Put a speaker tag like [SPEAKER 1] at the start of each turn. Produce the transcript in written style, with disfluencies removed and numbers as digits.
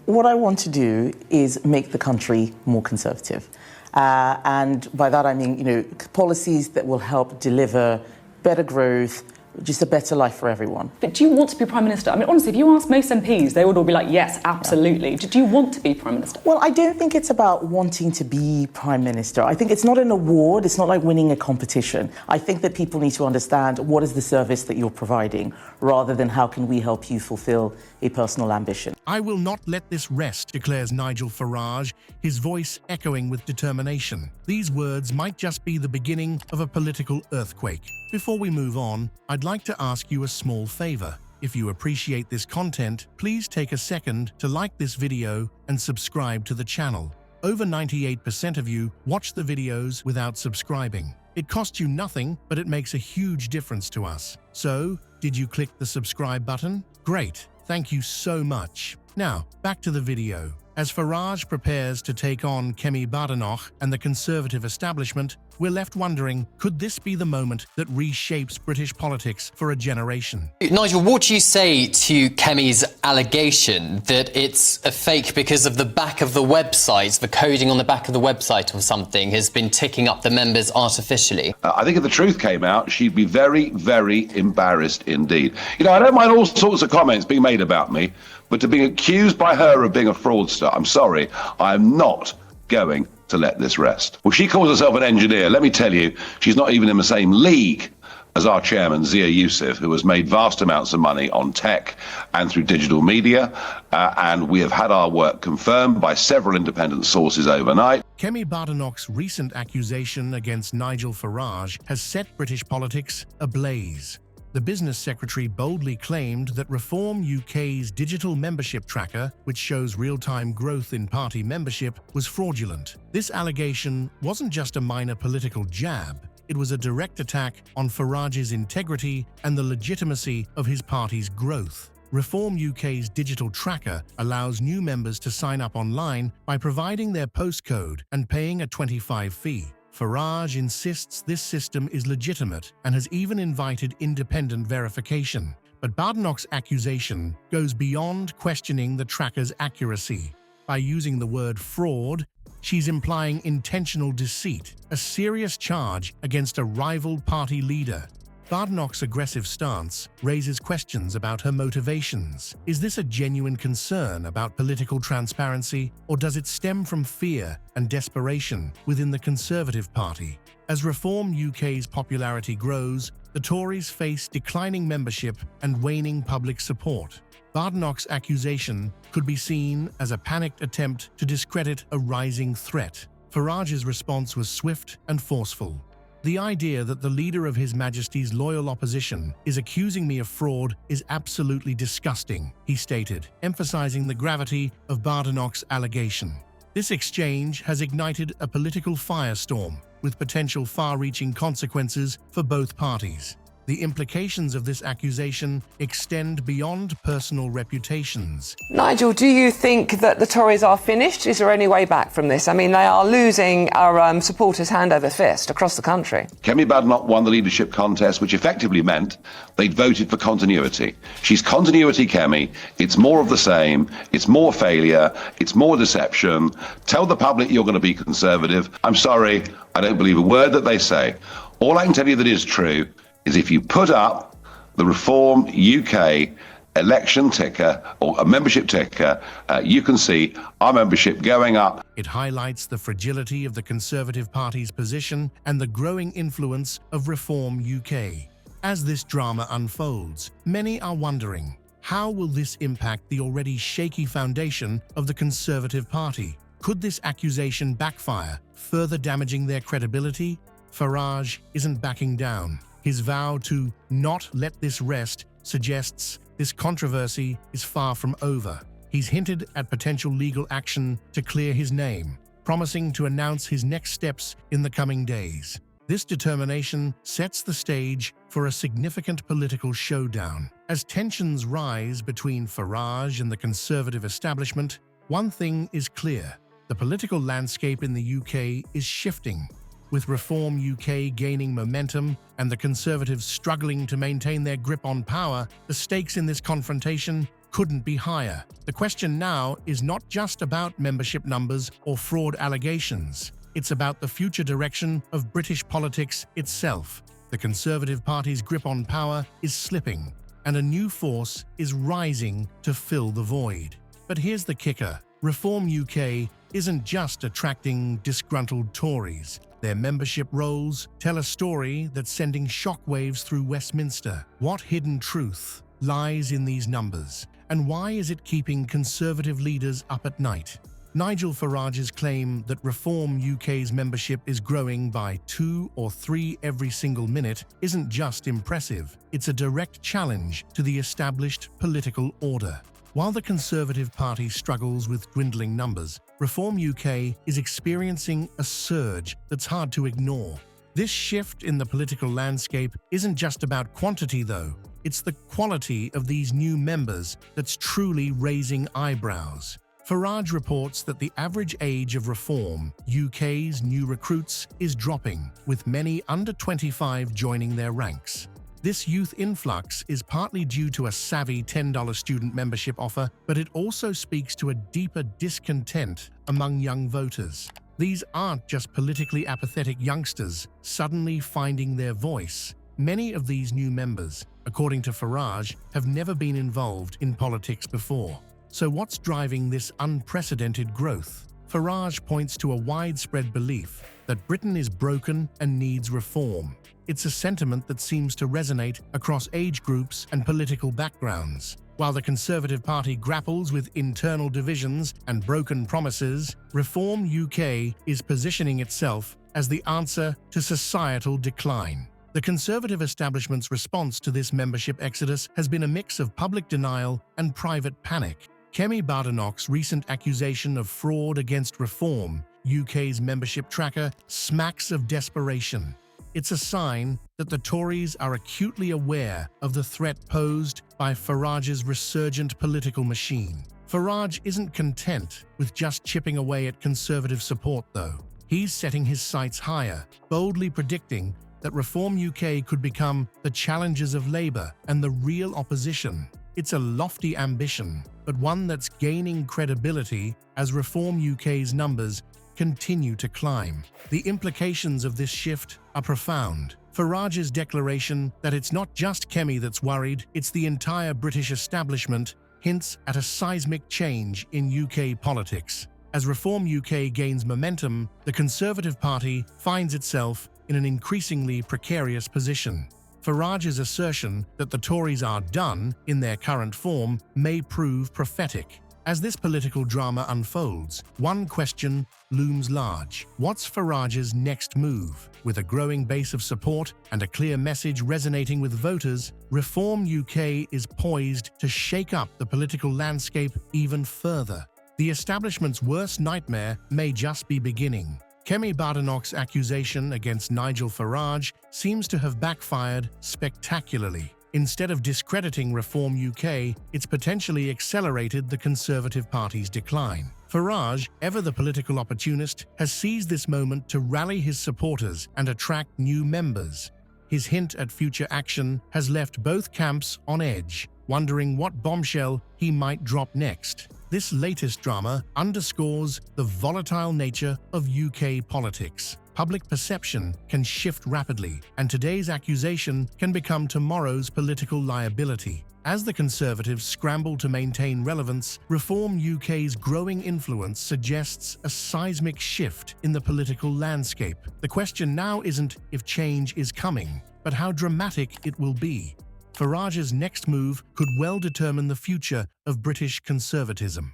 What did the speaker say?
[SPEAKER 1] What I want to do is make the country more conservative. And by that I mean, policies that will help deliver better growth, just a better life for everyone.
[SPEAKER 2] But do you want to be Prime Minister? I mean, honestly, if you ask most MPs, they would all be like, yes, absolutely. Yeah. Do you want to be Prime Minister?
[SPEAKER 1] Well, I don't think it's about wanting to be Prime Minister. I think it's not an award. It's not like winning a competition. I think that people need to understand what is the service that you're providing, rather than how can we help you fulfill a personal ambition.
[SPEAKER 3] I will not let this rest, declares Nigel Farage, his voice echoing with determination. These words might just be the beginning of a political earthquake. Before we move on, I'd like to ask you a small favor. If you appreciate this content, please take a second to like this video and subscribe to the channel. Over 98% of you watch the videos without subscribing. It costs you nothing, but it makes a huge difference to us. So, did you click the subscribe button? Great, thank you so much. Now, back to the video. As Farage prepares to take on Kemi Badenoch and the Conservative establishment, we're left wondering, could this be the moment that reshapes British politics for a generation?
[SPEAKER 4] Nigel, what do you say to Kemi's allegation that it's a fake because of the back of the website, the coding on the back of the website or something has been ticking up the members artificially?
[SPEAKER 5] I think if the truth came out, she'd be very, very embarrassed indeed. I don't mind all sorts of comments being made about me, but to be accused by her of being a fraudster, I'm sorry, I'm not going to let this rest. Well, she calls herself an engineer. Let me tell you, she's not even in the same league as our chairman, Zia Youssef, who has made vast amounts of money on tech and through digital media, and we have had our work confirmed by several independent sources overnight.
[SPEAKER 3] Kemi Badenoch's recent accusation against Nigel Farage has set British politics ablaze. The business secretary boldly claimed that Reform UK's digital membership tracker, which shows real-time growth in party membership, was fraudulent. This allegation wasn't just a minor political jab. It was a direct attack on Farage's integrity and the legitimacy of his party's growth. Reform UK's digital tracker allows new members to sign up online by providing their postcode and paying a £25 fee. Farage insists this system is legitimate and has even invited independent verification. But Badenoch's accusation goes beyond questioning the tracker's accuracy. By using the word fraud, she's implying intentional deceit, a serious charge against a rival party leader. Badenoch's aggressive stance raises questions about her motivations. Is this a genuine concern about political transparency, or does it stem from fear and desperation within the Conservative Party? As Reform UK's popularity grows, the Tories face declining membership and waning public support. Badenoch's accusation could be seen as a panicked attempt to discredit a rising threat. Farage's response was swift and forceful. The idea that the leader of His Majesty's loyal opposition is accusing me of fraud is absolutely disgusting, he stated, emphasizing the gravity of Badenoch's allegation. This exchange has ignited a political firestorm, with potential far-reaching consequences for both parties. The implications of this accusation extend beyond personal reputations.
[SPEAKER 6] Nigel, do you think that the Tories are finished? Is there any way back from this? I mean, they are losing our supporters hand over fist across the country.
[SPEAKER 5] Kemi Badenoch won the leadership contest, which effectively meant they'd voted for continuity. She's continuity, Kemi. It's more of the same. It's more failure. It's more deception. Tell the public you're going to be Conservative. I'm sorry, I don't believe a word that they say. All I can tell you that is true is if you put up the Reform UK election ticker or a membership ticker, you can see our membership going up.
[SPEAKER 3] It highlights the fragility of the Conservative Party's position and the growing influence of Reform UK. As this drama unfolds, many are wondering, how will this impact the already shaky foundation of the Conservative Party? Could this accusation backfire, further damaging their credibility? Farage isn't backing down. His vow to not let this rest suggests this controversy is far from over. He's hinted at potential legal action to clear his name, promising to announce his next steps in the coming days. This determination sets the stage for a significant political showdown. As tensions rise between Farage and the Conservative establishment, one thing is clear: the political landscape in the UK is shifting. With Reform UK gaining momentum and the Conservatives struggling to maintain their grip on power, the stakes in this confrontation couldn't be higher. The question now is not just about membership numbers or fraud allegations. It's about the future direction of British politics itself. The Conservative Party's grip on power is slipping, and a new force is rising to fill the void. But here's the kicker. Reform UK isn't just attracting disgruntled Tories. Their membership rolls tell a story that's sending shockwaves through Westminster. What hidden truth lies in these numbers? And why is it keeping Conservative leaders up at night? Nigel Farage's claim that Reform UK's membership is growing by 2 or 3 every single minute isn't just impressive, it's a direct challenge to the established political order. While the Conservative Party struggles with dwindling numbers, Reform UK is experiencing a surge that's hard to ignore. This shift in the political landscape isn't just about quantity, though. It's the quality of these new members that's truly raising eyebrows. Farage reports that the average age of Reform UK's new recruits is dropping, with many under 25 joining their ranks. This youth influx is partly due to a savvy $10 student membership offer, but it also speaks to a deeper discontent among young voters. These aren't just politically apathetic youngsters suddenly finding their voice. Many of these new members, according to Farage, have never been involved in politics before. So what's driving this unprecedented growth? Farage points to a widespread belief that Britain is broken and needs reform. It's a sentiment that seems to resonate across age groups and political backgrounds. While the Conservative Party grapples with internal divisions and broken promises, Reform UK is positioning itself as the answer to societal decline. The Conservative establishment's response to this membership exodus has been a mix of public denial and private panic. Kemi Badenoch's recent accusation of fraud against Reform UK's membership tracker smacks of desperation. It's a sign that the Tories are acutely aware of the threat posed by Farage's resurgent political machine. Farage isn't content with just chipping away at Conservative support, though. He's setting his sights higher, boldly predicting that Reform UK could become the challengers of Labour and the real opposition. It's a lofty ambition, but one that's gaining credibility as Reform UK's numbers continue to climb. The implications of this shift are profound. Farage's declaration that it's not just Kemi that's worried, it's the entire British establishment, hints at a seismic change in UK politics. As Reform UK gains momentum, the Conservative Party finds itself in an increasingly precarious position. Farage's assertion that the Tories are done in their current form may prove prophetic. As this political drama unfolds, one question looms large. What's Farage's next move? With a growing base of support and a clear message resonating with voters, Reform UK is poised to shake up the political landscape even further. The establishment's worst nightmare may just be beginning. Kemi Badenoch's accusation against Nigel Farage seems to have backfired spectacularly. Instead of discrediting Reform UK, it's potentially accelerated the Conservative Party's decline. Farage, ever the political opportunist, has seized this moment to rally his supporters and attract new members. His hint at future action has left both camps on edge, wondering what bombshell he might drop next. This latest drama underscores the volatile nature of UK politics. Public perception can shift rapidly, and today's accusation can become tomorrow's political liability. As the Conservatives scramble to maintain relevance, Reform UK's growing influence suggests a seismic shift in the political landscape. The question now isn't if change is coming, but how dramatic it will be. Farage's next move could well determine the future of British conservatism.